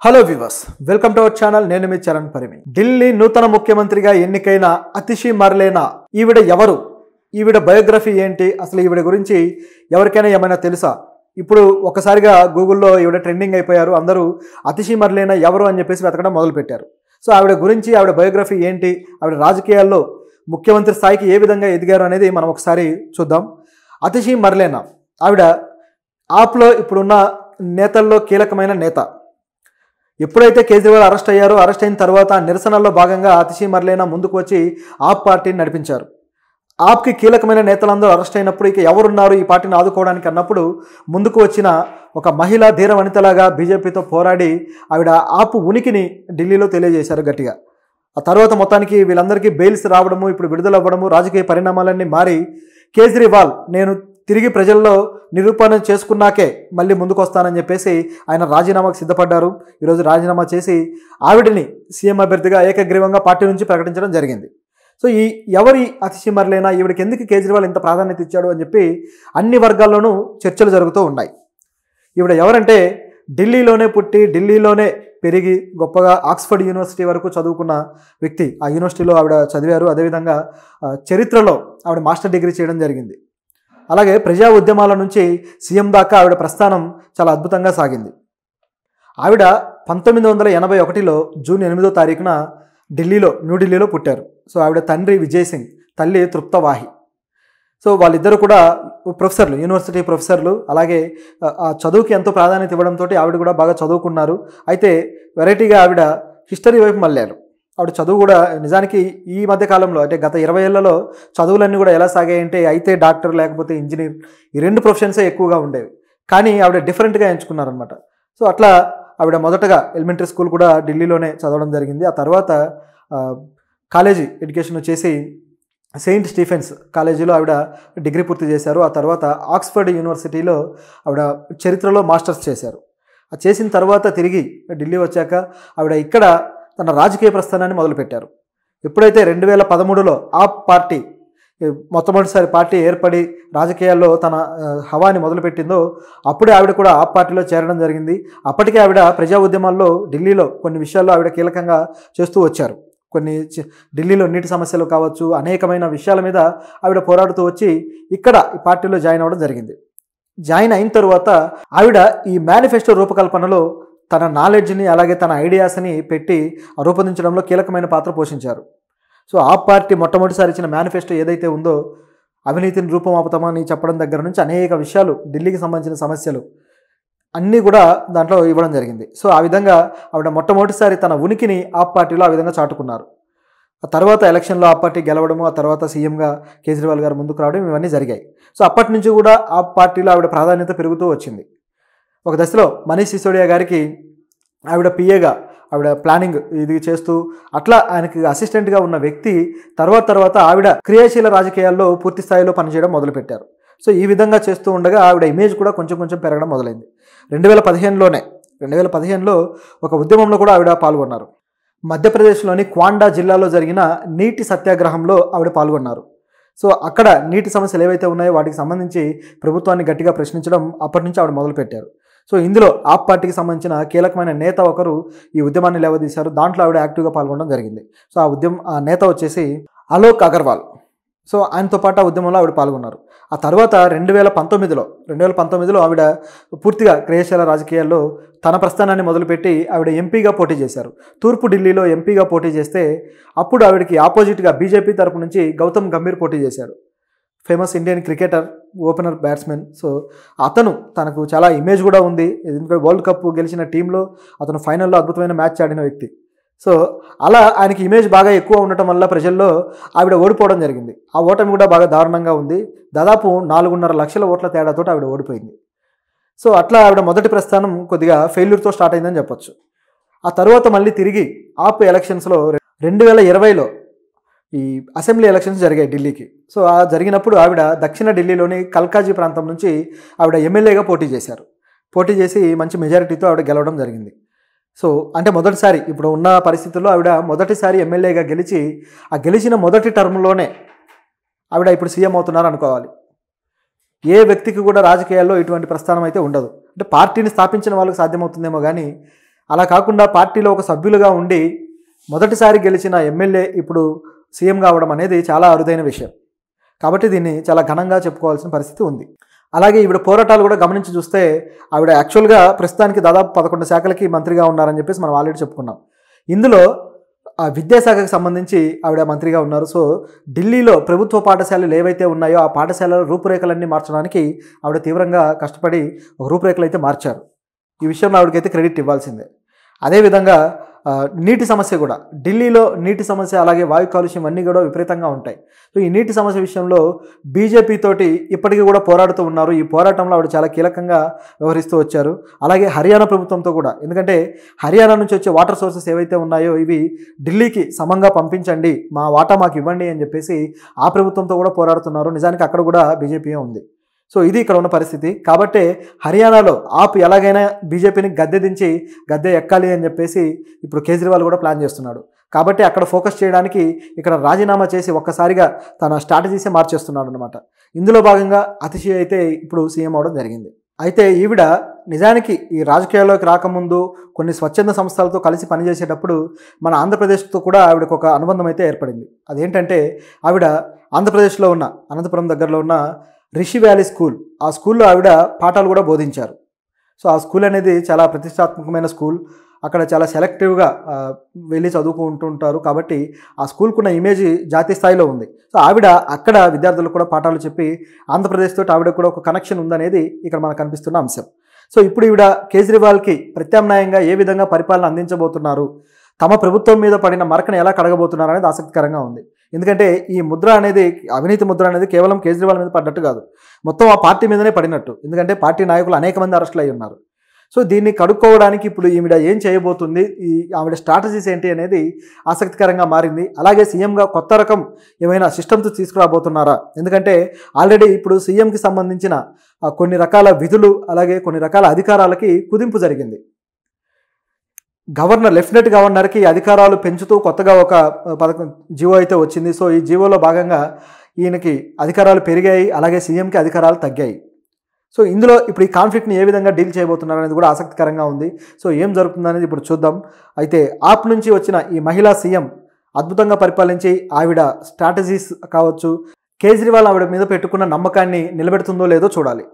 Hello viewers, welcome to our channel. నేను మీ చరణ్ పరిమి. ఢిల్లీ నూతన ముఖ్యమంత్రిగా ఎన్నికైన అతిషి మర్లేనా ఈవిడ ఎవరు? ఈవిడ బయోగ్రఫీ ఏంటి? అసలు ఈవిడ గురించి ఎవరికైనా ఏమైనా తెలుసా? ఇప్పుడు ఒకసారిగా గూగుల్లో ఈవిడ ట్రెండింగ్ అయిపోయారు. అందరూ అతిషి మర్లేనా ఎవరు అని చెప్పేసి వెతకడం మొదలుపెట్టారు. సో ఆవిడ గురించి, ఆవిడ బయోగ్రఫీ ఏంటి, ఆవిడ రాజకీయాల్లో ముఖ్యమంత్రి స్థాయికి ఏ విధంగా ఎదిగారు అనేది మనం ఒకసారి చూద్దాం. అతిషి మర్లేనా ఆవిడ ఆప్లో ఇప్పుడున్న నేతల్లో కీలకమైన నేత. ఎప్పుడైతే కేజ్రీవాల్ అరెస్ట్ అయ్యారో, అరెస్ట్ అయిన తర్వాత నిరసనల్లో భాగంగా అతిషి మర్లేనా ముందుకు వచ్చి ఆప్ పార్టీని నడిపించారు. ఆప్కి కీలకమైన నేతలందరూ అరెస్ట్ అయినప్పుడు ఇక ఎవరున్నారు ఈ పార్టీని ఆదుకోవడానికి అన్నప్పుడు ముందుకు వచ్చిన ఒక మహిళా ధీర వనితలాగా బీజేపీతో పోరాడి ఆవిడ ఆప్ ఉనికిని ఢిల్లీలో తెలియజేశారు గట్టిగా. ఆ తర్వాత మొత్తానికి వీళ్ళందరికీ బెయిల్స్ రావడము, ఇప్పుడు విడుదల అవ్వడము, రాజకీయ పరిణామాలన్నీ మారి కేజ్రీవాల్ నేను తిరిగి ప్రజల్లో నిరూపణ చేసుకున్నాకే మళ్ళీ ముందుకు వస్తానని చెప్పేసి ఆయన రాజీనామాకు సిద్ధపడ్డారు. ఈరోజు రాజీనామా చేసి ఆవిడని సీఎం అభ్యర్థిగా ఏకగ్రీవంగా పార్టీ నుంచి ప్రకటించడం జరిగింది. సో ఎవరి అతిషి మర్లేనా, ఈవిడికి ఎందుకు కేజ్రీవాల్ ఇంత ప్రాధాన్యత ఇచ్చాడు అని చెప్పి అన్ని వర్గాల్లోనూ చర్చలు జరుగుతూ ఉన్నాయి. ఈవిడ ఎవరంటే ఢిల్లీలోనే పుట్టి ఢిల్లీలోనే పెరిగి గొప్పగా ఆక్స్ఫర్డ్ యూనివర్సిటీ వరకు చదువుకున్న వ్యక్తి. ఆ యూనివర్సిటీలో ఆవిడ చదివారు. అదేవిధంగా చరిత్రలో ఆవిడ మాస్టర్ డిగ్రీ చేయడం జరిగింది. అలాగే ప్రజా ఉద్యమాల నుంచి సీఎం దాకా ఆవిడ ప్రస్థానం చాలా అద్భుతంగా సాగింది. ఆవిడ 1981లో జూన్ 8వ తారీఖున న్యూఢిల్లీలో పుట్టారు. సో ఆవిడ తండ్రి విజయ్ సింగ్, తల్లి తృప్త వాహి. సో వాళ్ళిద్దరూ కూడా ప్రొఫెసర్లు, యూనివర్సిటీ ప్రొఫెసర్లు. అలాగే ఆ చదువుకి ఎంతో ప్రాధాన్యత ఇవ్వడంతో ఆవిడ కూడా బాగా చదువుకున్నారు. అయితే వెరైటీగా ఆవిడ హిస్టరీ వైపు మళ్ళారు. ఆవిడ చదువు కూడా నిజానికి ఈ మధ్య కాలంలో అంటే గత 20 ఏళ్లలో చదువులన్నీ కూడా ఎలా సాగాయంటే అయితే డాక్టర్ లేకపోతే ఇంజనీర్, ఈ రెండు ప్రొఫెషన్సే ఎక్కువగా ఉండేవి. కానీ ఆవిడ డిఫరెంట్గా ఎంచుకున్నారనమాట. సో అట్లా ఆవిడ మొదటగా ఎలిమెంటరీ స్కూల్ కూడా ఢిల్లీలోనే చదవడం జరిగింది. ఆ తర్వాత కాలేజీ ఎడ్యుకేషన్ వచ్చేసి సెయింట్ స్టీఫెన్స్ కాలేజీలో ఆవిడ డిగ్రీ పూర్తి చేశారు. ఆ తర్వాత ఆక్స్ఫర్డ్ యూనివర్సిటీలో ఆవిడ చరిత్రలో మాస్టర్స్ చేశారు. అది చేసిన తర్వాత తిరిగి ఢిల్లీ వచ్చాక ఆవిడ ఇక్కడ తన రాజకీయ ప్రస్థానాన్ని మొదలుపెట్టారు. ఎప్పుడైతే 2013లో ఆప్ పార్టీ మొట్టమొదటిసారి పార్టీ ఏర్పడి రాజకీయాల్లో తన హవాని మొదలుపెట్టిందో అప్పుడే ఆవిడ కూడా ఆప్ పార్టీలో చేరడం జరిగింది. అప్పటికే ఆవిడ ప్రజా ఉద్యమాల్లో ఢిల్లీలో కొన్ని విషయాల్లో ఆవిడ కీలకంగా చేస్తూ వచ్చారు. ఢిల్లీలో నీటి సమస్యలు కావచ్చు, అనేకమైన విషయాల మీద ఆవిడ పోరాడుతూ వచ్చి ఇక్కడ ఈ పార్టీలో జాయిన్ అవ్వడం జరిగింది. జాయిన్ అయిన తర్వాత ఆవిడ ఈ మేనిఫెస్టో రూపకల్పనలో తన నాలెడ్జ్ని అలాగే తన ఐడియాస్ని పెట్టి రూపొందించడంలో కీలకమైన పాత్ర పోషించారు. సో ఆ పార్టీ మొట్టమొదటిసారి ఇచ్చిన మేనిఫెస్టో ఏదైతే ఉందో అవినీతిని రూపమాపుతామని చెప్పడం దగ్గర నుంచి అనేక విషయాలు, ఢిల్లీకి సంబంధించిన సమస్యలు అన్నీ కూడా దాంట్లో ఇవ్వడం జరిగింది. సో ఆ విధంగా ఆవిడ మొట్టమొదటిసారి తన ఉనికిని ఆప్ పార్టీలో ఆ విధంగా చాటుకున్నారు. ఆ తర్వాత ఎలక్షన్లో ఆప్ పార్టీ గెలవడము, ఆ తర్వాత సీఎంగా కేజ్రీవాల్ గారు ముందుకు రావడం, ఇవన్నీ జరిగాయి. సో అప్పటి నుంచి కూడా ఆప్ పార్టీలో ఆవిడ ప్రాధాన్యత పెరుగుతూ వచ్చింది. ఒక దశలో మనీష్ సిసోడియా గారికి ఆవిడ పిఏగా ఆవిడ ప్లానింగ్ ఇది చేస్తూ అట్లా ఆయనకి అసిస్టెంట్గా ఉన్న వ్యక్తి తర్వాత ఆవిడ క్రియాశీల రాజకీయాల్లో పూర్తి స్థాయిలో పనిచేయడం మొదలుపెట్టారు. సో ఈ విధంగా చేస్తూ ఉండగా ఆవిడ ఇమేజ్ కూడా కొంచెం పెరగడం మొదలైంది. 2015లో ఒక ఉద్యమంలో కూడా ఆవిడ పాల్గొన్నారు. మధ్యప్రదేశ్లోని క్వాండా జిల్లాలో జరిగిన నీటి సత్యాగ్రహంలో ఆవిడ పాల్గొన్నారు. సో అక్కడ నీటి సమస్యలు ఏవైతే ఉన్నాయో వాటికి సంబంధించి ప్రభుత్వాన్ని గట్టిగా ప్రశ్నించడం అప్పటి నుంచి ఆవిడ మొదలుపెట్టారు. సో ఇందులో ఆప్ పార్టీకి సంబంధించిన కీలకమైన నేత ఒకరు ఈ ఉద్యమాన్ని లేవదీశారు. దాంట్లో ఆవిడ యాక్టివ్గా పాల్గొనడం జరిగింది. సో ఆ నేత వచ్చేసి అలోక్ అగర్వాల్. సో ఆయనతో పాటు ఆ ఉద్యమంలో ఆవిడ పాల్గొన్నారు. ఆ తర్వాత 2019లో ఆవిడ పూర్తిగా క్రియాశీల రాజకీయాల్లో తన ప్రస్థానాన్ని మొదలుపెట్టి ఆవిడ ఎంపీగా పోటీ చేశారు. తూర్పు ఢిల్లీలో ఎంపీగా పోటీ చేస్తే అప్పుడు ఆవిడకి ఆపోజిట్గా బీజేపీ తరపు నుంచి గౌతమ్ గంభీర్ పోటీ చేశారు. Famous Indian cricketer, opener, batsmen. So అతను తనకు చాలా ఇమేజ్ కూడా ఉంది. ఎందుకంటే వరల్డ్ కప్ గెలిచిన టీంలో అతను ఫైనల్లో అద్భుతమైన మ్యాచ్ ఆడిన వ్యక్తి. సో అలా ఆయనకి ఇమేజ్ బాగా ఎక్కువ ఉండటం వల్ల ప్రజల్లో ఆవిడ ఓడిపోవడం జరిగింది. ఆ ఓటమి కూడా బాగా దారుణంగా ఉంది. దాదాపు 4.5 లక్షల ఓట్ల తేడాతో ఆవిడ ఓడిపోయింది. సో అట్లా ఆవిడ మొదటి ప్రస్థానం కొద్దిగా ఫెయిల్యూర్తో స్టార్ట్ అయిందని చెప్పొచ్చు. ఆ తర్వాత మళ్ళీ తిరిగి ఆప్ ఎలక్షన్స్లో 2020లో ఈ అసెంబ్లీ ఎలక్షన్స్ జరిగాయి ఢిల్లీకి. సో ఆ జరిగినప్పుడు ఆవిడ దక్షిణ ఢిల్లీలోని కల్కాజీ ప్రాంతం నుంచి ఆవిడ ఎమ్మెల్యేగా పోటీ చేశారు. పోటీ చేసి మంచి మెజారిటీతో ఆవిడ గెలవడం జరిగింది. సో అంటే మొదటిసారి ఇప్పుడు ఉన్న పరిస్థితుల్లో ఆవిడ మొదటిసారి ఎమ్మెల్యేగా గెలిచి ఆ గెలిచిన మొదటి టర్మ్లోనే ఆవిడ ఇప్పుడు సీఎం అవుతున్నారు అనుకోవాలి. ఏ వ్యక్తికి కూడా రాజకీయాల్లో ఇటువంటి ప్రస్థానం అయితే ఉండదు. అంటే పార్టీని స్థాపించిన వాళ్ళకి సాధ్యమవుతుందేమో కానీ అలా కాకుండా పార్టీలో ఒక సభ్యులుగా ఉండి మొదటిసారి గెలిచిన ఎమ్మెల్యే ఇప్పుడు సీఎం కావడం అనేది చాలా అరుదైన విషయం. కాబట్టి దీన్ని చాలా ఘనంగా చెప్పుకోవాల్సిన పరిస్థితి ఉంది. అలాగే ఈవిడ పోరాటాలు కూడా గమనించి చూస్తే ఆవిడ యాక్చువల్గా ప్రస్తుతానికి దాదాపు 11 శాఖలకి మంత్రిగా ఉన్నారని చెప్పేసి మనం ఆల్రెడీ చెప్పుకున్నాం. ఇందులో ఆ విద్యాశాఖకు సంబంధించి ఆవిడ మంత్రిగా ఉన్నారు. సో ఢిల్లీలో ప్రభుత్వ పాఠశాలలు ఏవైతే ఉన్నాయో ఆ పాఠశాలల రూపురేఖలన్నీ మార్చడానికి ఆవిడ తీవ్రంగా కష్టపడి ఒక రూపురేఖలు అయితే మార్చారు. ఈ విషయంలో ఆవిడకైతే క్రెడిట్ ఇవ్వాల్సిందే. అదేవిధంగా నీటి సమస్య కూడా, ఢిల్లీలో నీటి సమస్య అలాగే వాయు కాలుష్యం అన్నీ కూడా విపరీతంగా ఉంటాయి. సో ఈ నీటి సమస్య విషయంలో బీజేపీ తోటి ఇప్పటికీ కూడా పోరాడుతూ ఉన్నారు. ఈ పోరాటంలో ఆవిడ చాలా కీలకంగా వ్యవహరిస్తూ వచ్చారు. అలాగే హర్యానా ప్రభుత్వంతో కూడా, ఎందుకంటే హర్యానా నుంచి వచ్చే వాటర్ సోర్సెస్ ఏవైతే ఉన్నాయో ఇవి ఢిల్లీకి సమంగా పంపించండి, మా వాటా మాకు ఇవ్వండి అని చెప్పేసి ఆ ప్రభుత్వంతో కూడా పోరాడుతున్నారు. నిజానికి అక్కడ కూడా బీజేపీ ఉంది. సో ఇది ఇక్కడ ఉన్న పరిస్థితి. కాబట్టే హర్యానాలో ఆప్ ఎలాగైనా బీజేపీని గద్దె దించి గద్దె ఎక్కాలి అని చెప్పేసి ఇప్పుడు కేజ్రీవాల్ కూడా ప్లాన్ చేస్తున్నాడు. కాబట్టి అక్కడ ఫోకస్ చేయడానికి ఇక్కడ రాజీనామా చేసి ఒక్కసారిగా తన స్ట్రాటజీసే మార్చేస్తున్నాడు అనమాట. ఇందులో భాగంగా అతిశి అయితే ఇప్పుడు సీఎం అవడం జరిగింది. అయితే ఈవిడ నిజానికి ఈ రాజకీయాల్లోకి రాకముందు కొన్ని స్వచ్ఛంద సంస్థలతో కలిసి పనిచేసేటప్పుడు మన ఆంధ్రప్రదేశ్తో కూడా ఆవిడకు ఒక అనుబంధం అయితే ఏర్పడింది. అదేంటంటే ఆవిడ ఆంధ్రప్రదేశ్లో ఉన్న అనంతపురం దగ్గరలో ఉన్న రిషి వ్యాలీ స్కూల్, ఆ స్కూల్లో ఆవిడ పాఠాలు కూడా బోధించారు. సో ఆ స్కూల్ అనేది చాలా ప్రతిష్టాత్మకమైన స్కూల్. అక్కడ చాలా సెలెక్టివ్గా వెళ్ళి చదువుకుంటుంటారు. కాబట్టి ఆ స్కూల్కున్న ఇమేజ్ జాతీయ స్థాయిలో ఉంది. సో ఆవిడ అక్కడ విద్యార్థులకు కూడా పాఠాలు చెప్పి ఆంధ్రప్రదేశ్ తోటి ఆవిడ కూడా ఒక కనెక్షన్ ఉందనేది ఇక్కడ మనకు కనిపిస్తున్న అంశం. సో ఇప్పుడు ఈవిడ కేజ్రీవాల్కి ప్రత్యామ్నాయంగా ఏ విధంగా పరిపాలన అందించబోతున్నారు, తమ ప్రభుత్వం మీద పడిన మరకను ఎలా కడగబోతున్నారు అనేది ఆసక్తికరంగా ఉంది. ఎందుకంటే ఈ ముద్ర అనేది, అవినీతి ముద్ర అనేది కేవలం కేజ్రీవాల్ మీద పడ్డట్టు కాదు, మొత్తం ఆ పార్టీ మీదనే పడినట్టు. ఎందుకంటే పార్టీ నాయకులు అనేక మంది అరెస్టులు అయి ఉన్నారు. సో దీన్ని కడుక్కోవడానికి ఇప్పుడు ఈవిడ ఏం చేయబోతుంది, ఈ ఆవిడ స్ట్రాటజీస్ ఏంటి అనేది ఆసక్తికరంగా మారింది. అలాగే సీఎంగా కొత్త రకం ఏమైనా సిస్టమ్స్ తీసుకురాబోతున్నారా? ఎందుకంటే ఆల్రెడీ ఇప్పుడు సీఎంకి సంబంధించిన కొన్ని రకాల విధులు అలాగే కొన్ని రకాల అధికారాలకి కుదింపు జరిగింది. గవర్నర్, లెఫ్టినెంట్ గవర్నర్కి అధికారాలు పెంచుతూ కొత్తగా ఒక పథకం జీవో అయితే వచ్చింది. సో ఈ జీవోలో భాగంగా ఈయనకి అధికారాలు పెరిగాయి, అలాగే సీఎంకి అధికారాలు తగ్గాయి. సో ఇందులో ఇప్పుడు ఈ కాన్ఫ్లిక్ట్ని ఏ విధంగా డీల్ చేయబోతున్నారు అనేది కూడా ఆసక్తికరంగా ఉంది. సో ఏం జరుగుతుందనేది ఇప్పుడు చూద్దాం. అయితే ఆప్ నుంచి వచ్చిన ఈ మహిళా సీఎం అద్భుతంగా పరిపాలించి ఆవిడ స్ట్రాటజీస్ కావచ్చు, కేజ్రీవాల్ ఆవిడ మీద పెట్టుకున్న నమ్మకాన్ని నిలబెడుతుందో లేదో చూడాలి.